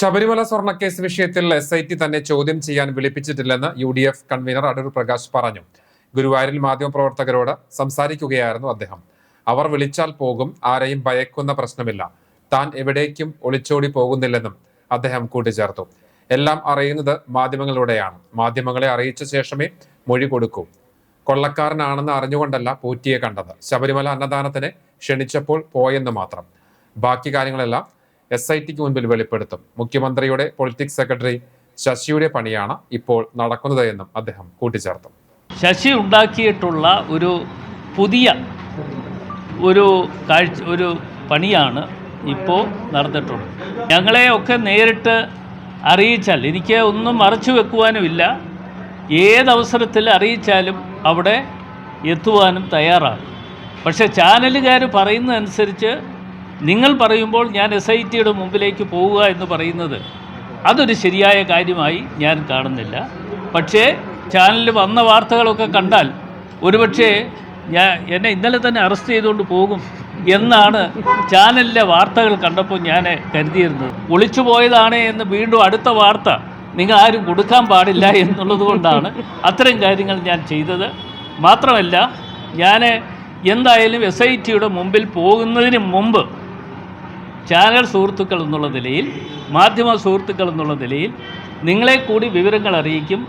ശബരിമല സ്വർണ്ണക്കേസ് വിഷയത്തിൽ SIT തന്നെ ചോദ്യം ചെയ്യാൻ വിളിപ്പിച്ചിട്ടില്ലെന്ന് UDF കൺവീനർ അടൂർ പ്രകാശ് പറഞ്ഞു. ഗുരുവായൂരിൽ മാധ്യമപ്രവർത്തകരോട് സംസാരിക്കുകയായിരുന്നു അദ്ദേഹം. അവർ വിളിച്ചാൽ പോകും, ആരെയും ഭയക്കുന്ന പ്രശ്നമില്ല, താൻ എവിടേക്കും ഒളിച്ചോടി പോകുന്നില്ലെന്നും അദ്ദേഹം കൂട്ടിച്ചേർത്തു. എല്ലാം അറിയുന്നത് മാധ്യമങ്ങളിലൂടെയാണ്, മാധ്യമങ്ങളെ അറിയിച്ച ശേഷമേ മൊഴി കൊടുക്കൂ. കൊള്ളക്കാരനാണെന്ന് അറിഞ്ഞുകൊണ്ടല്ല പൂറ്റിയെ കണ്ടത്, ശബരിമല അന്നദാനത്തിന് ക്ഷണിച്ചപ്പോൾ പോയെന്ന് മാത്രം. ബാക്കി കാര്യങ്ങളെല്ലാം SITക്ക് മുൻപിൽ വെളിപ്പെടുത്തും. മുഖ്യമന്ത്രിയുടെ പൊളിറ്റിക്സ് സെക്രട്ടറി ശശിയുടെ പണിയാണ് ഇപ്പോൾ നടക്കുന്നത് എന്നും അദ്ദേഹം കൂട്ടിച്ചേർത്തു. ശശി ഉണ്ടാക്കിയിട്ടുള്ള ഒരു പുതിയ ഒരു പണിയാണ് ഇപ്പോൾ നടന്നിട്ടുള്ളത്. ഞങ്ങളെയൊക്കെ നേരിട്ട് അറിയിച്ചാൽ, എനിക്ക് ഒന്നും മറച്ചു വെക്കുവാനുമില്ല, ഏതവസരത്തിൽ അറിയിച്ചാലും അവിടെ എത്തുവാനും തയ്യാറാണ്. പക്ഷേ ചാനലുകാർ പറയുന്നതനുസരിച്ച് നിങ്ങൾ പറയുമ്പോൾ ഞാൻ SITയുടെ മുമ്പിലേക്ക് പോവുക എന്ന് പറയുന്നത് അതൊരു ശരിയായ കാര്യമായി ഞാൻ കാണുന്നില്ല. പക്ഷേ ചാനലിൽ വന്ന വാർത്തകളൊക്കെ കണ്ടാൽ ഒരുപക്ഷെ എന്നെ ഇന്നലെ തന്നെ അറസ്റ്റ് ചെയ്തുകൊണ്ട് പോകും എന്നാണ് ചാനലിലെ വാർത്തകൾ കണ്ടപ്പോൾ ഞാൻ കരുതിയിരുന്നത്. ഒളിച്ചു പോയതാണ് എന്ന് വീണ്ടും അടുത്ത വാർത്ത നിങ്ങൾ ആരും കൊടുക്കാൻ പാടില്ല എന്നുള്ളത് കൊണ്ടാണ് അത്തരം കാര്യങ്ങൾ ഞാൻ ചെയ്തത്. മാത്രമല്ല, ഞാൻ എന്തായാലും SITയുടെ മുമ്പിൽ പോകുന്നതിന് മുമ്പ് ചാനൽ സുഹൃത്തുക്കൾ എന്നുള്ള നിലയിൽ, മാധ്യമ സുഹൃത്തുക്കൾ എന്നുള്ള നിലയിൽ നിങ്ങളെ കൂടി വിവരങ്ങൾ അറിയിക്കും.